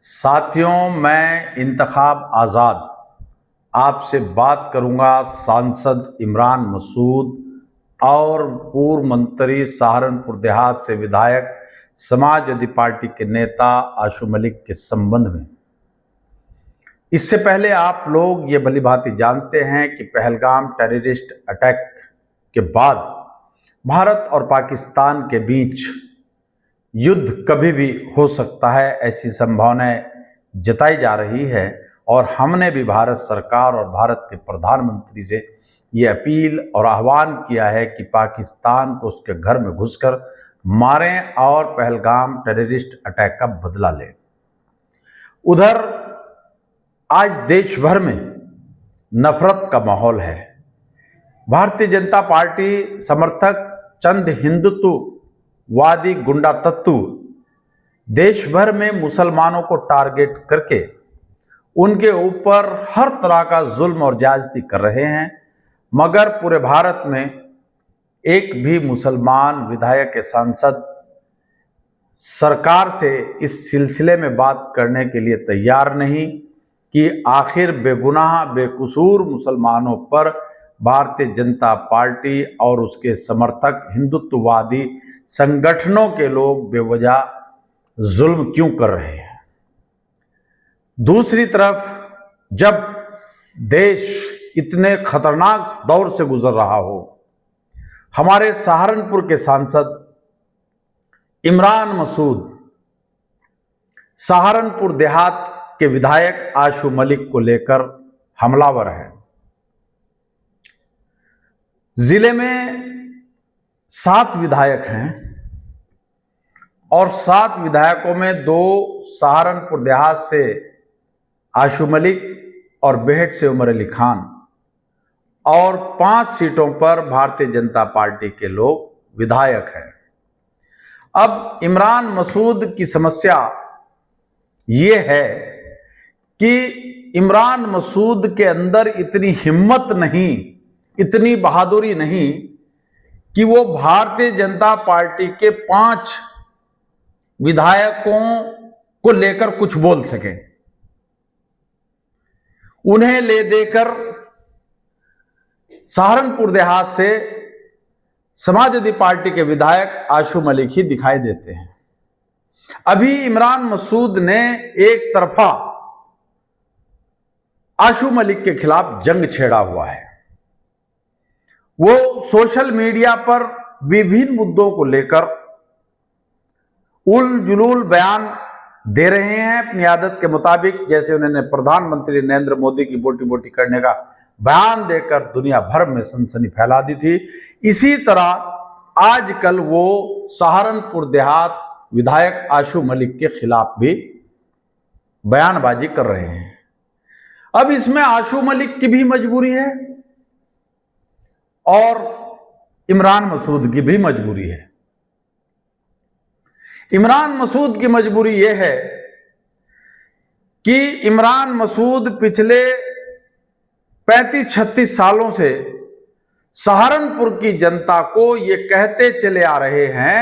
साथियों, मैं इंतखाब आज़ाद आपसे बात करूंगा सांसद इमरान मसूद और पूर्व मंत्री सहारनपुर देहात से विधायक समाजवादी पार्टी के नेता आशू मलिक के संबंध में। इससे पहले आप लोग ये भली भांति जानते हैं कि पहलगाम टेररिस्ट अटैक के बाद भारत और पाकिस्तान के बीच युद्ध कभी भी हो सकता है, ऐसी संभावनाएं जताई जा रही है। और हमने भी भारत सरकार और भारत के प्रधानमंत्री से ये अपील और आह्वान किया है कि पाकिस्तान को उसके घर में घुसकर मारें और पहलगाम टेररिस्ट अटैक का बदला लें। उधर आज देश भर में नफरत का माहौल है। भारतीय जनता पार्टी समर्थक चंद हिंदुत्ववादी गुंडा तत्व देश भर में मुसलमानों को टारगेट करके उनके ऊपर हर तरह का जुल्म और ज्यादती कर रहे हैं, मगर पूरे भारत में एक भी मुसलमान विधायक के सांसद सरकार से इस सिलसिले में बात करने के लिए तैयार नहीं कि आखिर बेगुनाह बेकसूर मुसलमानों पर भारतीय जनता पार्टी और उसके समर्थक हिंदुत्ववादी संगठनों के लोग बेवजह जुल्म क्यों कर रहे हैं। दूसरी तरफ जब देश इतने खतरनाक दौर से गुजर रहा हो, हमारे सहारनपुर के सांसद इमरान मसूद सहारनपुर देहात के विधायक आशू मलिक को लेकर हमलावर हैं। जिले में 7 विधायक हैं और 7 विधायकों में 2 सहारनपुर देहात से आशू मलिक और बेहट से उमर अली खान और 5 सीटों पर भारतीय जनता पार्टी के लोग विधायक हैं। अब इमरान मसूद की समस्या ये है कि इमरान मसूद के अंदर इतनी हिम्मत नहीं, इतनी बहादुरी नहीं कि वो भारतीय जनता पार्टी के 5 विधायकों को लेकर कुछ बोल सके। उन्हें ले देकर सहारनपुर देहात से समाजवादी पार्टी के विधायक आशू मलिक ही दिखाई देते हैं। अभी इमरान मसूद ने एक तरफा आशू मलिक के खिलाफ जंग छेड़ा हुआ है। वो सोशल मीडिया पर विभिन्न मुद्दों को लेकर उल जुलूल बयान दे रहे हैं अपनी आदत के मुताबिक, जैसे उन्होंने प्रधानमंत्री नरेंद्र मोदी की बोटी बोटी करने का बयान देकर दुनिया भर में सनसनी फैला दी थी। इसी तरह आजकल वो सहारनपुर देहात विधायक आशू मलिक के खिलाफ भी बयानबाजी कर रहे हैं। अब इसमें आशू मलिक की भी मजबूरी है और इमरान मसूद की भी मजबूरी है। इमरान मसूद की मजबूरी यह है कि इमरान मसूद पिछले 35-36 सालों से सहारनपुर की जनता को ये कहते चले आ रहे हैं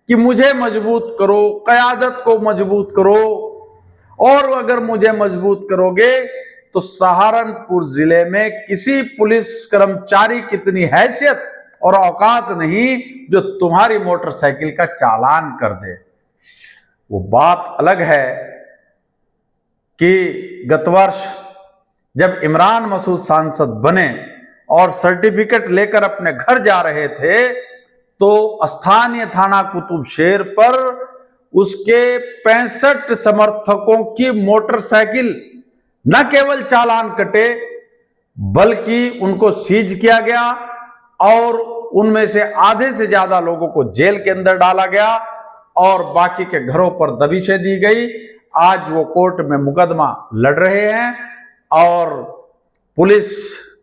कि मुझे मजबूत करो, क़यादत को मजबूत करो, और अगर मुझे मजबूत करोगे तो सहारनपुर जिले में किसी पुलिस कर्मचारी की इतनी हैसियत और औकात नहीं जो तुम्हारी मोटरसाइकिल का चालान कर दे। वो बात अलग है कि गत वर्ष जब इमरान मसूद सांसद बने और सर्टिफिकेट लेकर अपने घर जा रहे थे तो स्थानीय थाना कुतुबशेर पर उसके 65 समर्थकों की मोटरसाइकिल न केवल चालान कटे बल्कि उनको सीज किया गया और उनमें से आधे से ज्यादा लोगों को जेल के अंदर डाला गया और बाकी के घरों पर दबिशें दी गई। आज वो कोर्ट में मुकदमा लड़ रहे हैं और पुलिस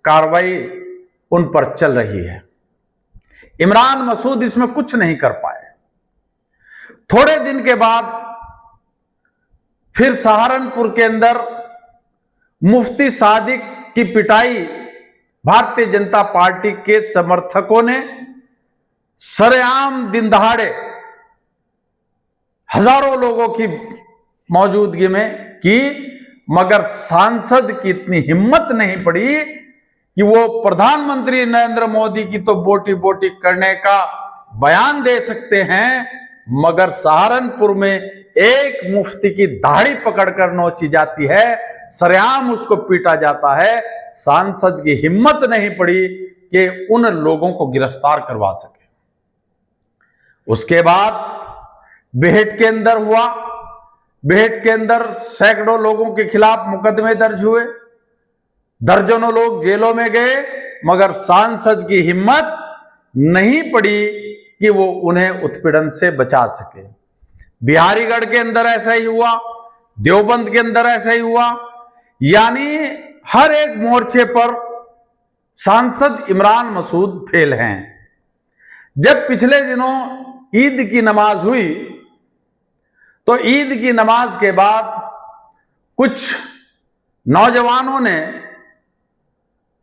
कार्रवाई उन पर चल रही है। इमरान मसूद इसमें कुछ नहीं कर पाए। थोड़े दिन के बाद फिर सहारनपुर के अंदर मुफ्ती सादिक की पिटाई भारतीय जनता पार्टी के समर्थकों ने सरेआम दिन दहाड़े हजारों लोगों की मौजूदगी में की, मगर सांसद की इतनी हिम्मत नहीं पड़ी कि वो प्रधानमंत्री नरेंद्र मोदी की तो बोटी बोटी करने का बयान दे सकते हैं, मगर सहारनपुर में एक मुफ्ती की दाढ़ी पकड़कर नोची जाती है, सरेआम उसको पीटा जाता है। सांसद की हिम्मत नहीं पड़ी कि उन लोगों को गिरफ्तार करवा सके। उसके बाद बेहट के अंदर हुआ। बेहट के अंदर सैकड़ों लोगों के खिलाफ मुकदमे दर्ज हुए, दर्जनों लोग जेलों में गए, मगर सांसद की हिम्मत नहीं पड़ी कि वो उन्हें उत्पीड़न से बचा सके। बिहारीगढ़ के अंदर ऐसा ही हुआ, देवबंद के अंदर ऐसा ही हुआ। यानी हर एक मोर्चे पर सांसद इमरान मसूद फेल हैं। जब पिछले दिनों ईद की नमाज हुई तो ईद की नमाज के बाद कुछ नौजवानों ने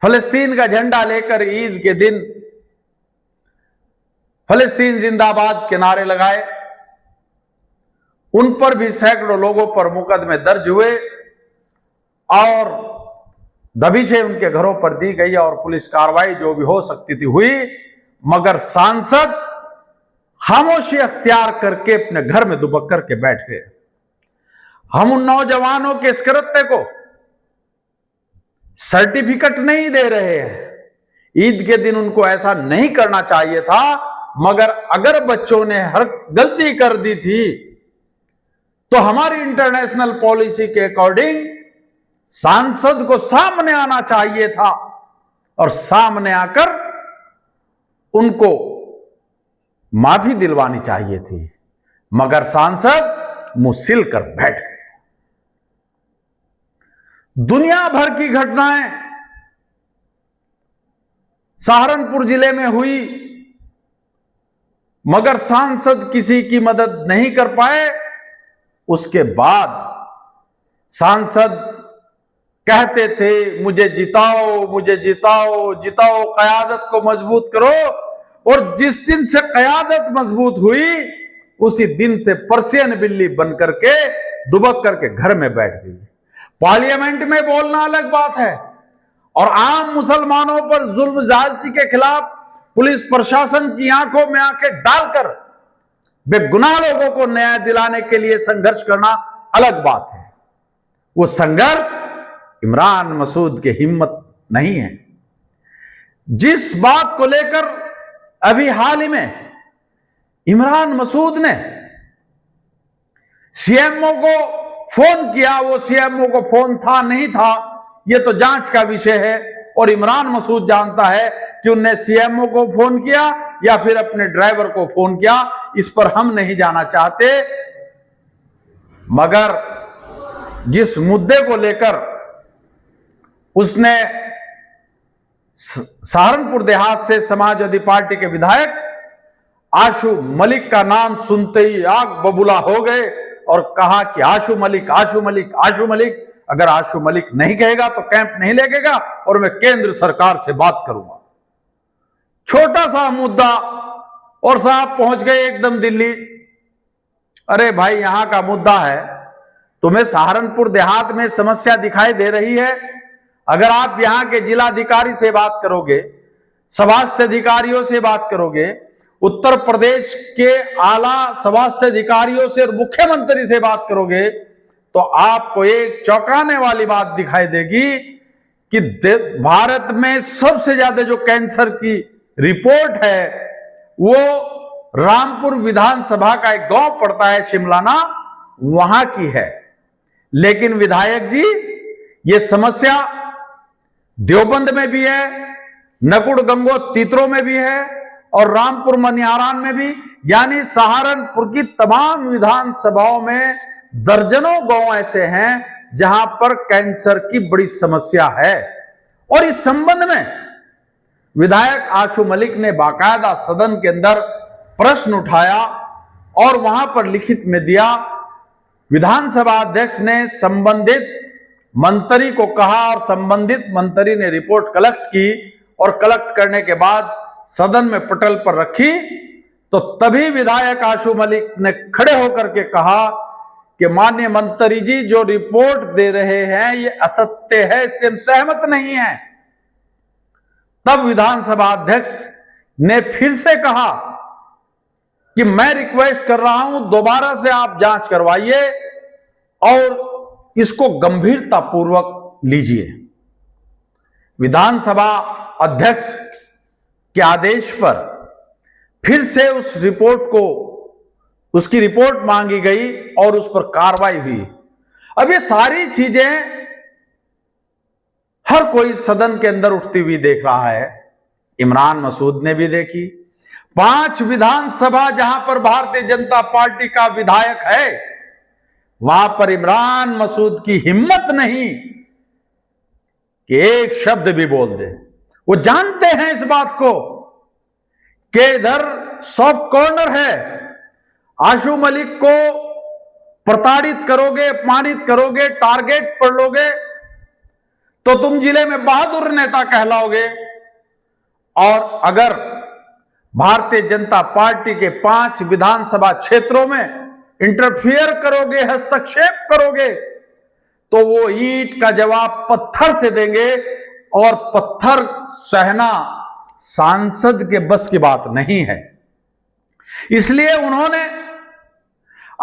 फलस्तीन का झंडा लेकर ईद के दिन फलस्तीन जिंदाबाद के नारे लगाए। उन पर भी सैकड़ों लोगों पर मुकदमे दर्ज हुए और दबिशें उनके घरों पर दी गई और पुलिस कार्रवाई जो भी हो सकती थी हुई, मगर सांसद खामोशी अख्तियार करके अपने घर में दुबक करके बैठ गए। हम उन नौजवानों के इस कृत्य को सर्टिफिकेट नहीं दे रहे हैं। ईद के दिन उनको ऐसा नहीं करना चाहिए था, मगर अगर बच्चों ने हर गलती कर दी थी तो हमारी इंटरनेशनल पॉलिसी के अकॉर्डिंग सांसद को सामने आना चाहिए था और सामने आकर उनको माफी दिलवानी चाहिए थी, मगर सांसद मुंह सिल कर बैठ गए। दुनिया भर की घटनाएं सहारनपुर जिले में हुई, मगर सांसद किसी की मदद नहीं कर पाए। उसके बाद सांसद कहते थे मुझे जिताओ, मुझे जिताओ, जिताओ, कयादत को मजबूत करो। और जिस दिन से कयादत मजबूत हुई उसी दिन से पर्शियन बिल्ली बन करके दुबक करके घर में बैठ गई। पार्लियामेंट में बोलना अलग बात है और आम मुसलमानों पर जुल्म ज्यादती के खिलाफ पुलिस प्रशासन की आंखों में आंखें डालकर बेगुनाह लोगों को न्याय दिलाने के लिए संघर्ष करना अलग बात है। वो संघर्ष इमरान मसूद की हिम्मत नहीं है। जिस बात को लेकर अभी हाल ही में इमरान मसूद ने सीएमओ को फोन किया, वो सीएमओ को फोन था नहीं था ये तो जांच का विषय है और इमरान मसूद जानता है कि उनने सीएमओ को फोन किया या फिर अपने ड्राइवर को फोन किया, इस पर हम नहीं जाना चाहते। मगर जिस मुद्दे को लेकर उसने सहारनपुर देहात से समाजवादी पार्टी के विधायक आशु मलिक का नाम सुनते ही आग बबूला हो गए और कहा कि आशु मलिक, आशु मलिक, आशु मलिक। अगर आशु मलिक नहीं कहेगा तो कैंप नहीं लगेगा और मैं केंद्र सरकार से बात करूंगा। छोटा सा मुद्दा और साहब पहुंच गए एकदम दिल्ली। अरे भाई यहां का मुद्दा है, तुम्हें सहारनपुर देहात में समस्या दिखाई दे रही है, अगर आप यहां के जिलाधिकारी से बात करोगे, स्वास्थ्य अधिकारियों से बात करोगे, उत्तर प्रदेश के आला स्वास्थ्य अधिकारियों से और मुख्यमंत्री से बात करोगे तो आपको एक चौंकाने वाली बात दिखाई देगी कि भारत में सबसे ज्यादा जो कैंसर की रिपोर्ट है वो रामपुर विधानसभा का एक गांव पड़ता है शिमलाना, वहां की है। लेकिन विधायक जी ये समस्या देवबंद में भी है, नकुड़ गंगो तीतरो में भी है और रामपुर मनिहारान में भी, यानी सहारनपुर की तमाम विधानसभाओं में दर्जनों गांव ऐसे हैं जहां पर कैंसर की बड़ी समस्या है। और इस संबंध में विधायक आशु मलिक ने बाकायदा सदन के अंदर प्रश्न उठाया और वहां पर लिखित में दिया। विधानसभा अध्यक्ष ने संबंधित मंत्री को कहा और संबंधित मंत्री ने रिपोर्ट कलेक्ट की और कलेक्ट करने के बाद सदन में पटल पर रखी तो तभी विधायक आशु मलिक ने खड़े होकर के कहा कि माननीय मंत्री जी जो रिपोर्ट दे रहे हैं ये असत्य है, इससे हम सहमत नहीं हैं। तब विधानसभा अध्यक्ष ने फिर से कहा कि मैं रिक्वेस्ट कर रहा हूं दोबारा से आप जांच करवाइए और इसको गंभीरता पूर्वक लीजिए। विधानसभा अध्यक्ष के आदेश पर फिर से उस रिपोर्ट को, उसकी रिपोर्ट मांगी गई और उस पर कार्रवाई हुई। अब ये सारी चीजें हर कोई सदन के अंदर उठती हुई देख रहा है। इमरान मसूद ने भी देखी। 5 विधानसभा जहां पर भारतीय जनता पार्टी का विधायक है, वहां पर इमरान मसूद की हिम्मत नहीं कि एक शब्द भी बोल दे। वो जानते हैं इस बात को कि इधर सॉफ्ट कॉर्नर है। आशू मलिक को प्रताड़ित करोगे, अपमानित करोगे, टारगेट पर लोगे तो तुम जिले में बहादुर नेता कहलाओगे। और अगर भारतीय जनता पार्टी के 5 विधानसभा क्षेत्रों में इंटरफियर करोगे, हस्तक्षेप करोगे, तो वो ईंट का जवाब पत्थर से देंगे और पत्थर सहना सांसद के बस की बात नहीं है। इसलिए उन्होंने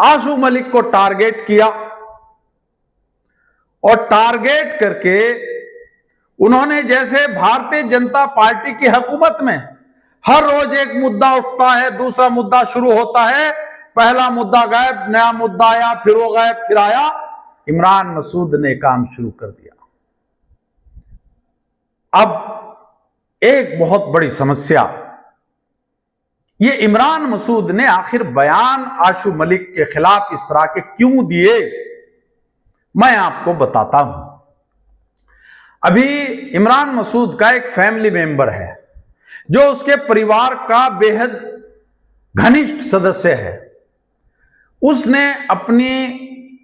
आशू मलिक को टारगेट किया और टारगेट करके उन्होंने, जैसे भारतीय जनता पार्टी की हुकूमत में हर रोज एक मुद्दा उठता है, दूसरा मुद्दा शुरू होता है, पहला मुद्दा गायब, नया मुद्दा आया, फिर वो गायब, फिर आया, इमरान मसूद ने काम शुरू कर दिया। अब एक बहुत बड़ी समस्या, ये इमरान मसूद ने आखिर बयान आशू मलिक के खिलाफ इस तरह के क्यों दिए, मैं आपको बताता हूं। अभी इमरान मसूद का एक फैमिली मेंबर है जो उसके परिवार का बेहद घनिष्ठ सदस्य है। उसने अपनी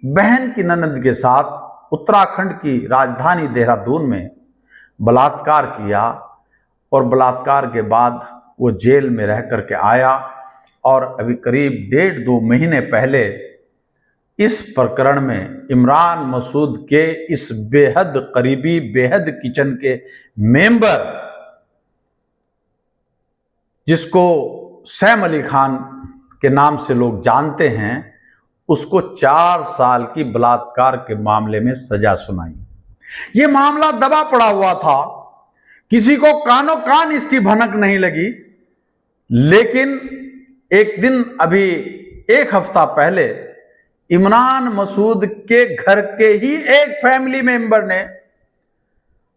बहन की ननद के साथ उत्तराखंड की राजधानी देहरादून में बलात्कार किया और बलात्कार के बाद वो जेल में रह करके आया और अभी करीब 1.5-2 महीने पहले इस प्रकरण में इमरान मसूद के इस बेहद करीबी, बेहद किचन के मेंबर, जिसको सैम अली खान के नाम से लोग जानते हैं, उसको 4 साल की बलात्कार के मामले में सजा सुनाई। यह मामला दबा पड़ा हुआ था, किसी को कानो कान इसकी भनक नहीं लगी। लेकिन एक दिन, अभी 1 हफ्ता पहले, इमरान मसूद के घर के ही एक फैमिली मेंबर ने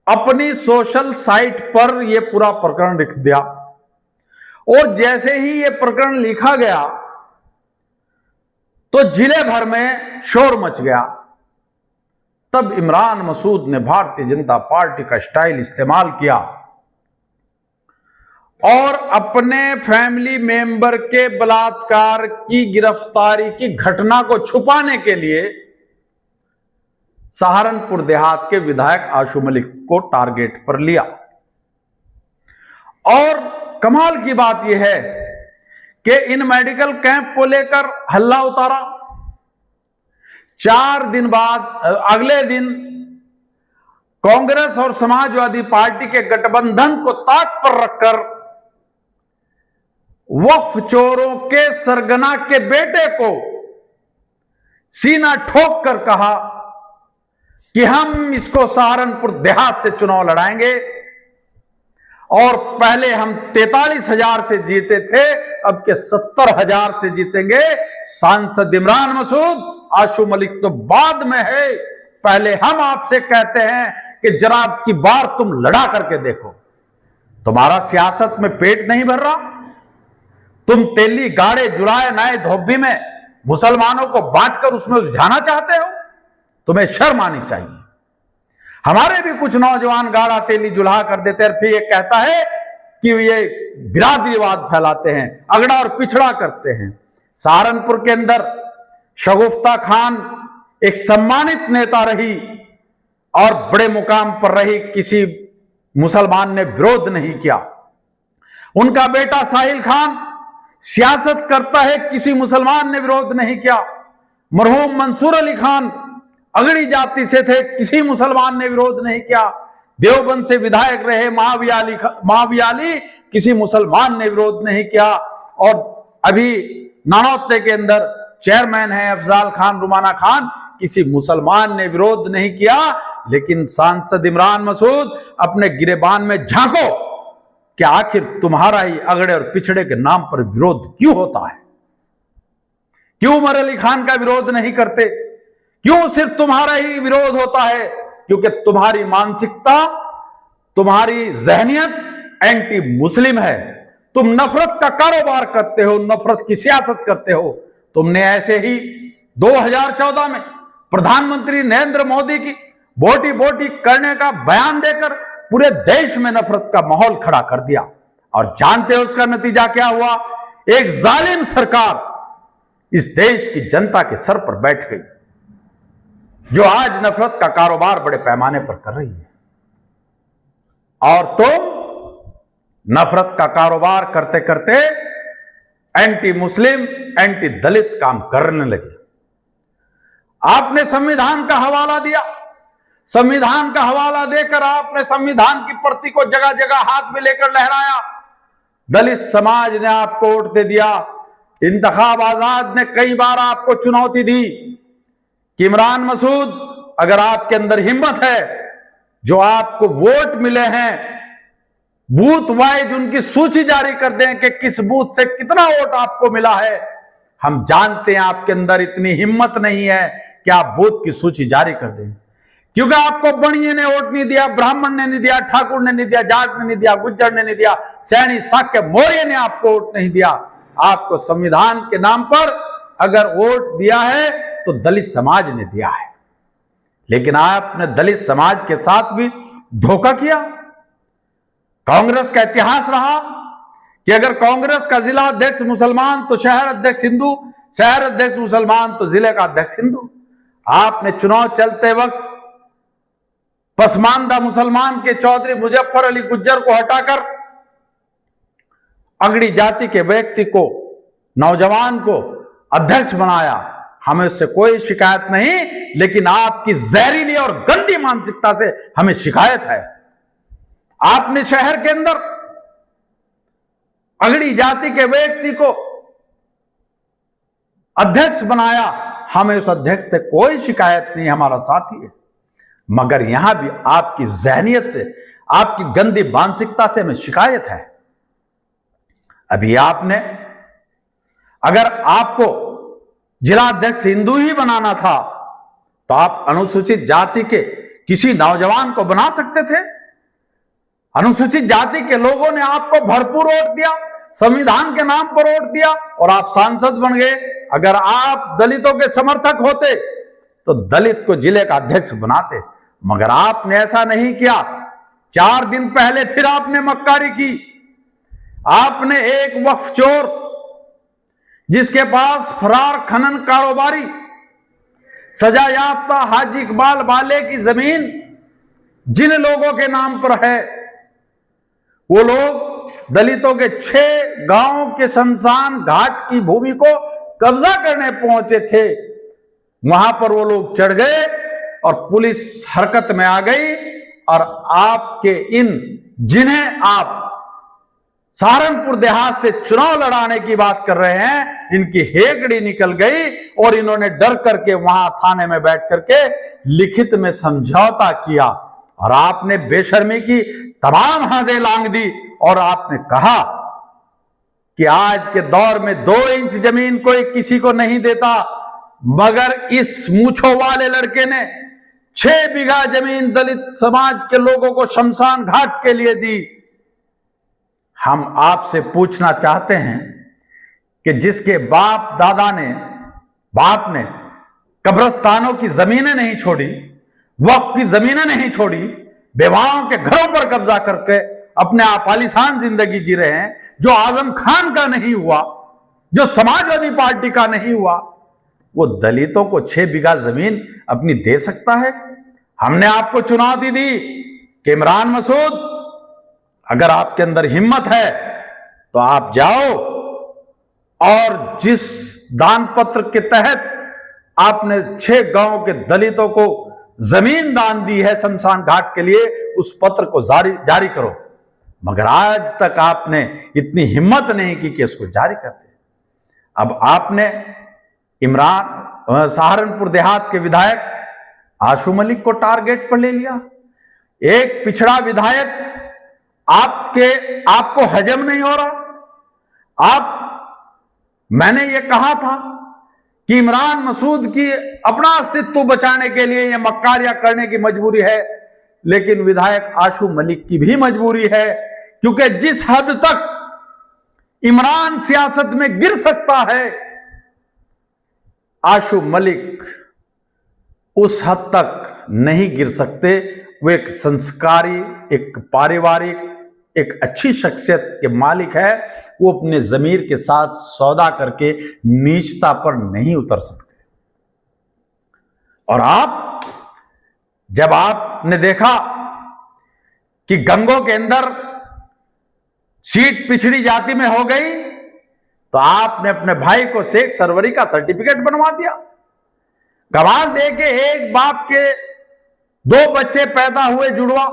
अपनी सोशल साइट पर यह पूरा प्रकरण लिख दिया और जैसे ही यह प्रकरण लिखा गया तो जिले भर में शोर मच गया। तब इमरान मसूद ने भारतीय जनता पार्टी का स्टाइल इस्तेमाल किया और अपने फैमिली मेंबर के बलात्कार की गिरफ्तारी की घटना को छुपाने के लिए सहारनपुर देहात के विधायक आशू मलिक को टारगेट पर लिया। और कमाल की बात यह है कि इन मेडिकल कैंप को लेकर हल्ला उतारा। 4 दिन बाद, अगले दिन कांग्रेस और समाजवादी पार्टी के गठबंधन को ताक पर रखकर वक्फ चोरों के सरगना के बेटे को सीना ठोक कर कहा कि हम इसको सहारनपुर देहात से चुनाव लड़ाएंगे और पहले हम 43,000 से जीते थे, अब के 70,000 से जीतेंगे। सांसद इमरान मसूद, आशू मलिक तो बाद में है, पहले हम आपसे कहते हैं कि जरा की बार तुम लड़ा करके देखो। तुम्हारा सियासत में पेट नहीं भर रहा, तुम तेली गाड़े जुलाए नए धोबी में मुसलमानों को बांटकर उसमें उलझाना चाहते हो, तुम्हें शर्म आनी चाहिए। हमारे भी कुछ नौजवान गाड़ा तेली जुला कर देते हैं, फिर ये कहता है कि ये बिरादरीवाद फैलाते हैं, अगड़ा और पिछड़ा करते हैं। सहारनपुर के अंदर शगुफ्ता खान एक सम्मानित नेता रही और बड़े मुकाम पर रही, किसी मुसलमान ने विरोध नहीं किया। उनका बेटा साहिल खान सियासत करता है, किसी मुसलमान ने विरोध नहीं किया। मरहूम मंसूर अली खान अगड़ी जाति से थे, किसी मुसलमान ने विरोध नहीं किया। देवबंद से विधायक रहे महाविया अली, किसी मुसलमान ने विरोध नहीं किया। और अभी नानौते के अंदर चेयरमैन है अफजाल खान रुमाना खान, किसी मुसलमान ने विरोध नहीं किया। लेकिन सांसद इमरान मसूद अपने गिरेबान में झांको कि आखिर तुम्हारा ही अगड़े और पिछड़े के नाम पर विरोध क्यों होता है? क्यों उमर अली खान का विरोध नहीं करते? क्यों सिर्फ तुम्हारा ही विरोध होता है? क्योंकि तुम्हारी मानसिकता, तुम्हारी जहनियत एंटी मुस्लिम है। तुम नफरत का कारोबार करते हो, नफरत की सियासत करते हो। तुमने ऐसे ही 2014 में प्रधानमंत्री नरेंद्र मोदी की बोटी बोटी करने का बयान देकर पूरे देश में नफरत का माहौल खड़ा कर दिया। और जानते हो उसका नतीजा क्या हुआ? एक जालिम सरकार इस देश की जनता के सर पर बैठ गई, जो आज नफरत का कारोबार बड़े पैमाने पर कर रही है। और तुम नफरत का कारोबार करते करते एंटी मुस्लिम, एंटी दलित काम करने लगे। आपने संविधान का हवाला दिया, संविधान का हवाला देकर आपने संविधान की प्रति को जगह जगह हाथ में लेकर लहराया। दलित समाज ने आपको वोट दे दिया। इंतखाब आजाद ने कई बार आपको चुनौती दी कि इमरान मसूद, अगर आपके अंदर हिम्मत है, जो आपको वोट मिले हैं, बूथ वाइज उनकी सूची जारी कर दें कि किस बूथ से कितना वोट आपको मिला है। हम जानते हैं आपके अंदर इतनी हिम्मत नहीं है कि आप बूथ की सूची जारी कर दें, क्योंकि आपको बणिये ने वोट नहीं दिया, ब्राह्मण ने नहीं दिया, ठाकुर ने नहीं दिया, जाट ने नहीं दिया, गुज्जर ने नहीं दिया, सैनी साक्य मौर्य ने आपको वोट नहीं दिया। आपको संविधान के नाम पर अगर वोट दिया है तो दलित समाज ने दिया है। लेकिन आपने दलित समाज के साथ भी धोखा किया। कांग्रेस का इतिहास रहा कि अगर कांग्रेस का जिला अध्यक्ष मुसलमान तो शहर अध्यक्ष हिंदू, शहर अध्यक्ष मुसलमान तो जिले का अध्यक्ष हिंदू। आपने चुनाव चलते वक्त पसमानदा मुसलमान के चौधरी मुजफ्फर अली गुज्जर को हटाकर अगड़ी जाति के व्यक्ति को, नौजवान को अध्यक्ष बनाया। हमें उससे कोई शिकायत नहीं, लेकिन आपकी जहरीली और गंदी मानसिकता से हमें शिकायत है। आपने शहर के अंदर अगड़ी जाति के व्यक्ति को अध्यक्ष बनाया। हमें उस अध्यक्ष से कोई शिकायत नहीं, हमारा साथी है। मगर यहां भी आपकी जहनियत से, आपकी गंदी मानसिकता से हमें शिकायत है। अभी आपने, अगर आपको जिला अध्यक्ष हिंदू ही बनाना था तो आप अनुसूचित जाति के किसी नौजवान को बना सकते थे। अनुसूचित जाति के लोगों ने आपको भरपूर वोट दिया, संविधान के नाम पर वोट दिया और आप सांसद बन गए। अगर आप दलितों के समर्थक होते तो दलित को जिले का अध्यक्ष बनाते, मगर आपने ऐसा नहीं किया। 4 दिन पहले फिर आपने मक्कारी की। आपने एक वक्फ चोर, जिसके पास फरार खनन कारोबारी, सजा याफ्ता हाजी इकबाल वाले की जमीन जिन लोगों के नाम पर है, वो लोग दलितों के 6 गांवों के शमशान घाट की भूमि को कब्जा करने पहुंचे थे। वहां पर वो लोग चढ़ गए और पुलिस हरकत में आ गई और आपके इन, जिन्हें आप सहारनपुर देहात से चुनाव लड़ाने की बात कर रहे हैं, इनकी हेकड़ी निकल गई और इन्होंने डर करके वहां थाने में बैठ करके लिखित में समझौता किया और आपने बेशर्मी की तमाम हदें लांघ दी और आपने कहा कि आज के दौर में 2 इंच जमीन कोई किसी को नहीं देता, मगर इस मूंछों वाले लड़के ने 6 बीघा जमीन दलित समाज के लोगों को शमशान घाट के लिए दी। हम आपसे पूछना चाहते हैं कि जिसके बाप ने कब्रिस्तानों की जमीनें नहीं छोड़ी, वक्फ की जमीनें नहीं छोड़ी, बेवाओं के घरों पर कब्जा करके अपने आप आलीशान जिंदगी जी रहे हैं, जो आजम खान का नहीं हुआ, जो समाजवादी पार्टी का नहीं हुआ, वो दलितों को 6 बीघा जमीन अपनी दे सकता है? हमने आपको चुनौती दी कि इमरान मसूद, अगर आपके अंदर हिम्मत है तो आप जाओ और जिस दान पत्र के तहत आपने 6 गांव के दलितों को जमीन दान दी है शमशान घाट के लिए, उस पत्र को जारी करो। मगर आज तक आपने इतनी हिम्मत नहीं की कि उसको जारी कर दे। अब आपने सहारनपुर देहात के विधायक आशू मलिक को टारगेट पर ले लिया। एक पिछड़ा विधायक, आपको हजम नहीं हो रहा। मैंने ये कहा था कि इमरान मसूद की अपना अस्तित्व बचाने के लिए यह मक्कारियां करने की मजबूरी है, लेकिन विधायक आशू मलिक की भी मजबूरी है, क्योंकि जिस हद तक इमरान सियासत में गिर सकता है, आशू मलिक उस हद तक नहीं गिर सकते। वो एक संस्कारी, एक पारिवारिक, एक अच्छी शख्सियत के मालिक है। वो अपने ज़मीर के साथ सौदा करके नीचता पर नहीं उतर सकते। और जब आपने देखा कि गंगों के अंदर सीट पिछड़ी जाति में हो गई, तो आपने अपने भाई को शेख सरवरी का सर्टिफिकेट बनवा दिया। कमाल देके एक बाप के 2 बच्चे पैदा हुए जुड़वा,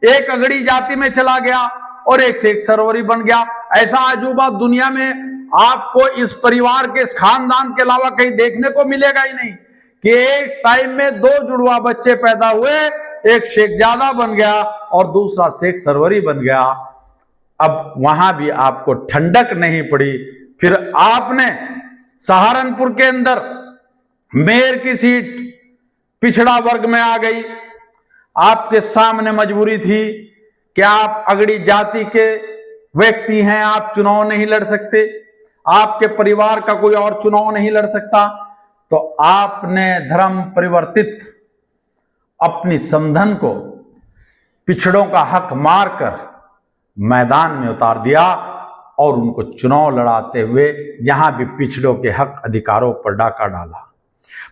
एक अगड़ी जाति में चला गया और एक शेख सरवरी बन गया। ऐसा अजूबा दुनिया में आपको इस परिवार के, इस खानदान के अलावा कहीं देखने को मिलेगा ही नहीं कि एक टाइम में 2 जुड़वा बच्चे पैदा हुए, एक शेखजादा बन गया और दूसरा शेख सरवरी बन गया। अब वहां भी आपको ठंडक नहीं पड़ी। फिर आपने सहारनपुर के अंदर मेयर की सीट पिछड़ा वर्ग में आ गई। आपके सामने मजबूरी थी कि आप अगड़ी जाति के व्यक्ति हैं, आप चुनाव नहीं लड़ सकते, आपके परिवार का कोई और चुनाव नहीं लड़ सकता, तो आपने धर्म परिवर्तित अपनी समधन को पिछड़ों का हक मारकर मैदान में उतार दिया और उनको चुनाव लड़ाते हुए जहां भी पिछड़ों के हक अधिकारों पर डाका डाला।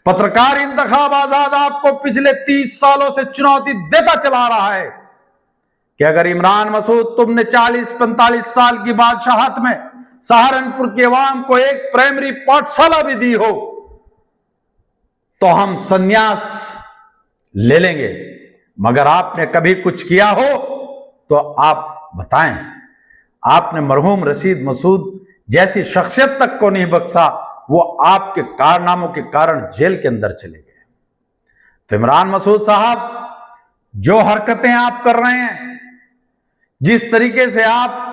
पत्रकार इंतखाब आजाद आपको पिछले 30 सालों से चुनौती देता चला रहा है कि अगर इमरान मसूद, तुमने 40-45 साल की बादशाहत में सहारनपुर के अवाम को एक प्राइमरी पाठशाला भी दी हो, तो हम संन्यास ले लेंगे। मगर आपने कभी कुछ किया हो तो आप बताएं। आपने मरहूम रशीद मसूद जैसी शख्सियत तक को नहीं बख्शा, वो आपके कारनामों के कारण जेल के अंदर चले गए। तो इमरान मसूद साहब, जो हरकतें आप कर रहे हैं, जिस तरीके से आप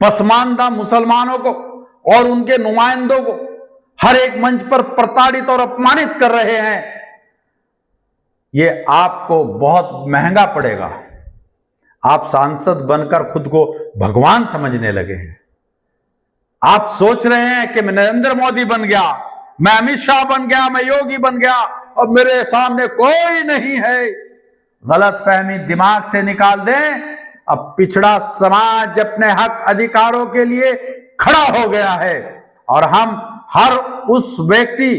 पसमानदा मुसलमानों को और उनके नुमाइंदों को हर एक मंच पर प्रताड़ित और अपमानित कर रहे हैं, ये आपको बहुत महंगा पड़ेगा। आप सांसद बनकर खुद को भगवान समझने लगे हैं। आप सोच रहे हैं कि मैं नरेंद्र मोदी बन गया, मैं अमित शाह बन गया, मैं योगी बन गया और मेरे सामने कोई नहीं है। गलतफहमी दिमाग से निकाल दें। अब पिछड़ा समाज अपने हक अधिकारों के लिए खड़ा हो गया है और हम हर उस व्यक्ति,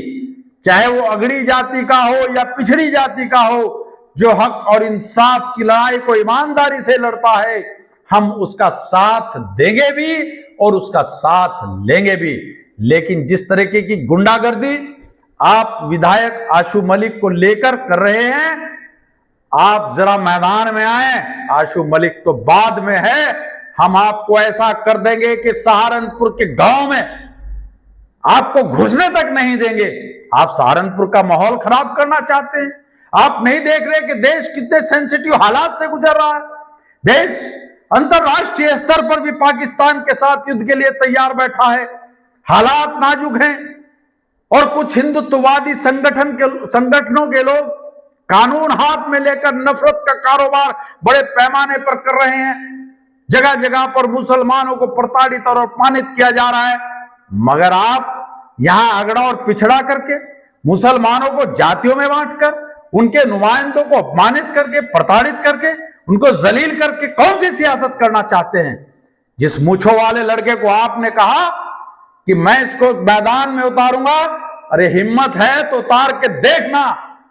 चाहे वो अगड़ी जाति का हो या पिछड़ी जाति का हो, जो हक और इंसाफ की लड़ाई को ईमानदारी से लड़ता है, हम उसका साथ देंगे भी और उसका साथ लेंगे भी। लेकिन जिस तरीके की गुंडागर्दी आप विधायक आशू मलिक को लेकर कर रहे हैं, आप जरा मैदान में आए। आशू मलिक तो बाद में है, हम आपको ऐसा कर देंगे कि सहारनपुर के गांव में आपको घुसने तक नहीं देंगे। आप सहारनपुर का माहौल खराब करना चाहते हैं। आप नहीं देख रहे कि देश कितने सेंसिटिव हालात से गुजर रहा है। देश अंतरराष्ट्रीय स्तर पर भी पाकिस्तान के साथ युद्ध के लिए तैयार बैठा है। हालात नाजुक हैं और कुछ हिंदुत्ववादी संगठनों के लोग कानून हाथ में लेकर नफरत का कारोबार बड़े पैमाने पर कर रहे हैं। जगह जगह पर मुसलमानों को प्रताड़ित और अपमानित किया जा रहा है। मगर आप यहां अगड़ा और पिछड़ा करके, मुसलमानों को जातियों में बांटकर, उनके नुमाइंदों को अपमानित करके, प्रताड़ित करके, उनको जलील करके कौन सी सियासत करना चाहते हैं? जिस मूंछों वाले लड़के को आपने कहा कि मैं इसको मैदान में उतारूंगा, अरे हिम्मत है तो उतार के देखना।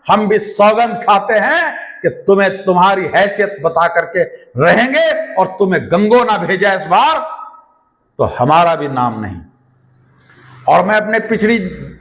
हम भी सौगंध खाते हैं कि तुम्हें तुम्हारी हैसियत बता करके रहेंगे और तुम्हें गंगो ना भेजा इस बार तो हमारा भी नाम नहीं। और मैं अपने पिछड़ी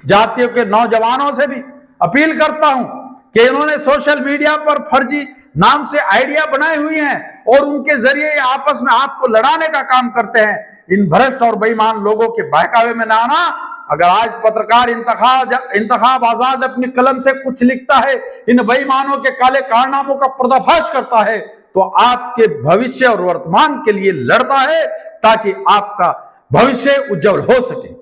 जातियों के नौजवानों से भी अपील करता हूं कि इन्होंने सोशल मीडिया पर फर्जी नाम से आइडिया बनाई हुई हैं और उनके जरिए आपस में आपको लड़ाने का काम करते हैं। इन भ्रष्ट और बेईमान लोगों के बहकावे में ना आना। अगर आज पत्रकार इंतखाब आजाद अपनी कलम से कुछ लिखता है, इन बेईमानों के काले कारनामों का पर्दाफाश करता है, तो आपके भविष्य और वर्तमान के लिए लड़ता है ताकि आपका भविष्य उज्जवल हो सके।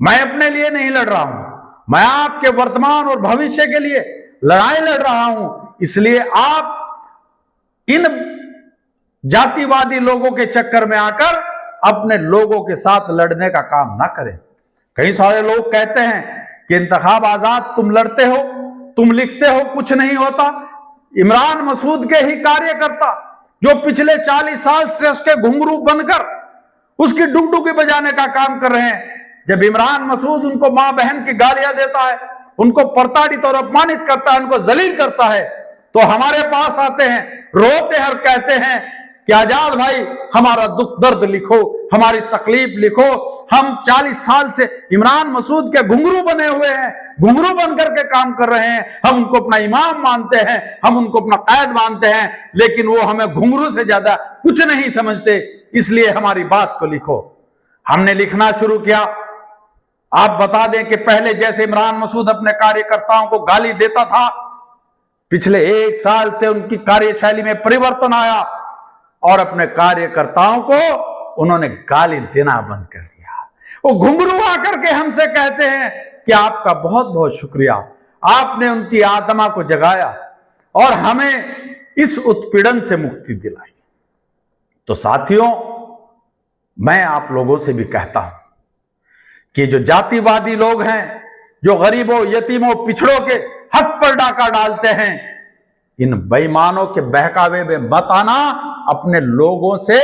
मैं अपने लिए नहीं लड़ रहा हूं, मैं आपके वर्तमान और भविष्य के लिए लड़ाई लड़ रहा हूं। इसलिए आप इन जातिवादी लोगों के चक्कर में आकर अपने लोगों के साथ लड़ने का काम ना करें। कई सारे लोग कहते हैं कि इंतखाब आजाद तुम लड़ते हो, तुम लिखते हो, कुछ नहीं होता। इमरान मसूद के ही कार्यकर्ता जो पिछले 40 साल से उसके घुंघरू बनकर उसकी डुगडुगी बजाने का काम कर रहे हैं, जब इमरान मसूद उनको मां बहन की गालियां देता है, उनको प्रताड़ित और अपमानित करता है, उनको जलील करता है, तो हमारे पास आते हैं, रोते हैं और कहते हैं कि आजाद भाई हमारा दुख दर्द लिखो, हमारी तकलीफ लिखो। हम 40 साल से इमरान मसूद के घुंघरू बने हुए हैं, घुंघरू बनकर के काम कर रहे हैं। हम उनको अपना इमाम मानते हैं, हम उनको अपना कैद मानते हैं, लेकिन वो हमें घुंघरू से ज्यादा कुछ नहीं समझते। इसलिए हमारी बात को लिखो। हमने लिखना शुरू किया। आप बता दें कि पहले जैसे इमरान मसूद अपने कार्यकर्ताओं को गाली देता था, पिछले 1 साल से उनकी कार्यशैली में परिवर्तन आया और अपने कार्यकर्ताओं को उन्होंने गाली देना बंद कर दिया। वो घुंघरू आकर के हमसे कहते हैं कि आपका बहुत बहुत शुक्रिया, आपने उनकी आत्मा को जगाया और हमें इस उत्पीड़न से मुक्ति दिलाई। तो साथियों, मैं आप लोगों से भी कहता हूं कि जो जातिवादी लोग हैं, जो गरीबों, यतीमों, पिछड़ों के हक पर डाका डालते हैं, इन बेईमानों के बहकावे में मत आना, अपने लोगों से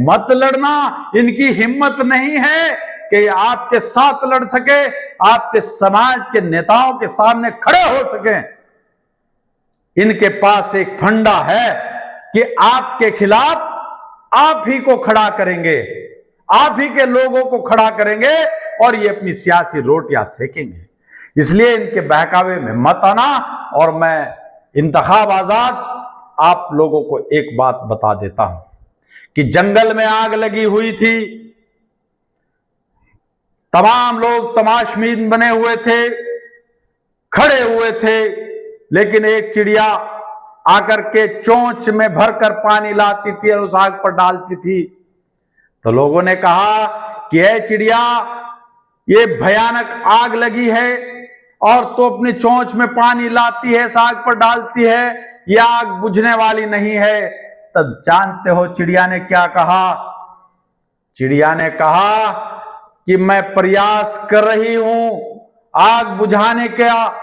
मत लड़ना। इनकी हिम्मत नहीं है कि आपके साथ लड़ सके, आपके समाज के नेताओं के सामने खड़े हो सके। इनके पास एक फंडा है कि आपके खिलाफ आप ही को खड़ा करेंगे, आप ही के लोगों को खड़ा करेंगे और ये अपनी सियासी रोटियां सेकेंगे। इसलिए इनके बहकावे में मत आना। और मैं इंतखाब आजाद आप लोगों को एक बात बता देता हूं कि जंगल में आग लगी हुई थी, तमाम लोग तमाशबीन बने हुए थे, खड़े हुए थे, लेकिन एक चिड़िया आकर के चोंच में भरकर पानी लाती थी और उस आग पर डालती थी। तो लोगों ने कहा कि ऐ चिड़िया, ये भयानक आग लगी है और तो अपनी चोंच में पानी लाती है, आग पर डालती है, यह आग बुझने वाली नहीं है। तब जानते हो चिड़िया ने क्या कहा? चिड़िया ने कहा कि मैं प्रयास कर रही हूं आग बुझाने का,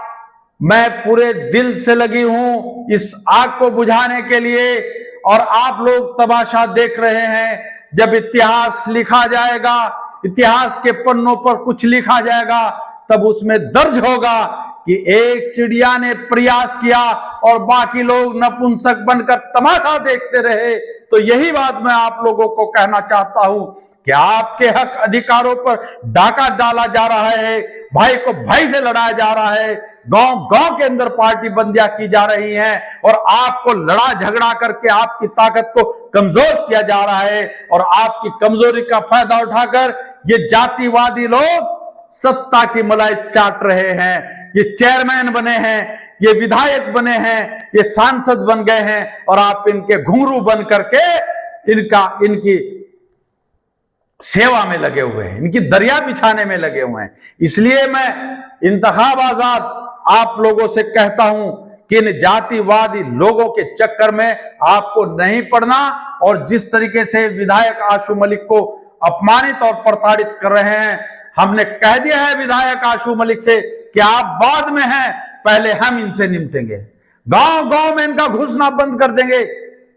मैं पूरे दिल से लगी हूं इस आग को बुझाने के लिए, और आप लोग तमाशा देख रहे हैं। जब इतिहास लिखा जाएगा, इतिहास के पन्नों पर कुछ लिखा जाएगा, तब उसमें दर्ज होगा कि एक चिड़िया ने प्रयास किया और बाकी लोग नपुंसक बनकर तमाशा देखते रहे। तो यही बात मैं आप लोगों को कहना चाहता हूं कि आपके हक अधिकारों पर डाका डाला जा रहा है, भाई को भाई से लड़ाया जा रहा है, गांव गांव के अंदर पार्टी बंदियां की जा रही हैं और आपको लड़ा झगड़ा करके आपकी ताकत को कमजोर किया जा रहा है। और आपकी कमजोरी का फायदा उठाकर ये जातिवादी लोग सत्ता की मलाई चाट रहे हैं। ये चेयरमैन बने हैं, ये विधायक बने हैं, ये सांसद बन गए हैं और आप इनके घुंघरू बन करके इनकी सेवा में लगे हुए हैं, इनकी दरिया बिछाने में लगे हुए हैं। इसलिए मैं इंतखाब आजाद आप लोगों से कहता हूं कि इन जातिवादी लोगों के चक्कर में आपको नहीं पड़ना। और जिस तरीके से विधायक आशू मलिक को अपमानित और प्रताड़ित कर रहे हैं, हमने कह दिया है विधायक आशू मलिक से कि आप बाद में हैं, पहले हम इनसे निपटेंगे, गांव गांव में इनका घुसना बंद कर देंगे।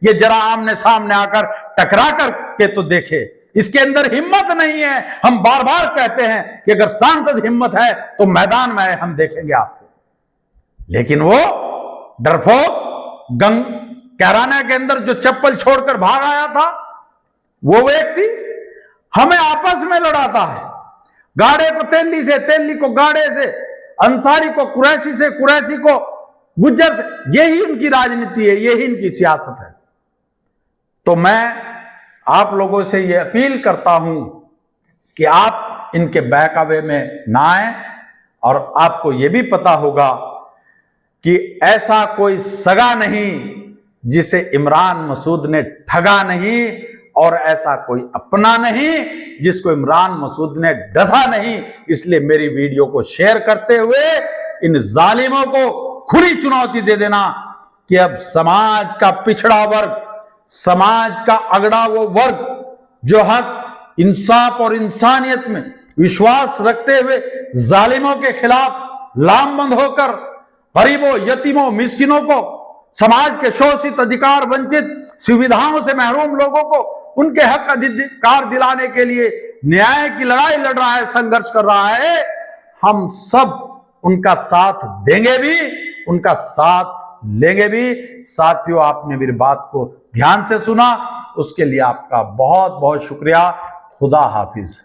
ये जरा आमने सामने आकर टकरा करके तो देखे, इसके अंदर हिम्मत नहीं है। हम बार बार कहते हैं कि अगर सांसद हिम्मत है तो मैदान में आए, हम देखेंगे आपको। लेकिन वो डरपोक कैराना के अंदर जो चप्पल छोड़कर भाग आया था, वो व्यक्ति हमें आपस में लड़ाता है, गाड़े को तेली से, तेली को गाड़े से, अंसारी को कुरैशी से, कुरैशी को गुज्जर से। यही इनकी राजनीति है, यही इनकी सियासत है। तो मैं आप लोगों से यह अपील करता हूं कि आप इनके बहकावे में ना आए, और आपको यह भी पता होगा कि ऐसा कोई सगा नहीं जिसे इमरान मसूद ने ठगा नहीं, और ऐसा कोई अपना नहीं जिसको इमरान मसूद ने डसा नहीं। इसलिए मेरी वीडियो को शेयर करते हुए इन जालिमों को खुली चुनौती दे देना कि अब समाज का पिछड़ा वर्ग, समाज का अगड़ा वो वर्ग जो हक, इंसाफ और इंसानियत में विश्वास रखते हुए जालिमों के खिलाफ लामबंद होकर गरीबों, यतीमों, मिस्किनों को, समाज के शोषित, अधिकार वंचित, सुविधाओं से महरूम लोगों को उनके हक अधिकार दिलाने के लिए न्याय की लड़ाई लड़ रहा है, संघर्ष कर रहा है। हम सब उनका साथ देंगे भी, उनका साथ लेंगे भी। साथियों, आपने मेरी बात को ध्यान से सुना, उसके लिए आपका बहुत बहुत शुक्रिया। खुदा हाफिज।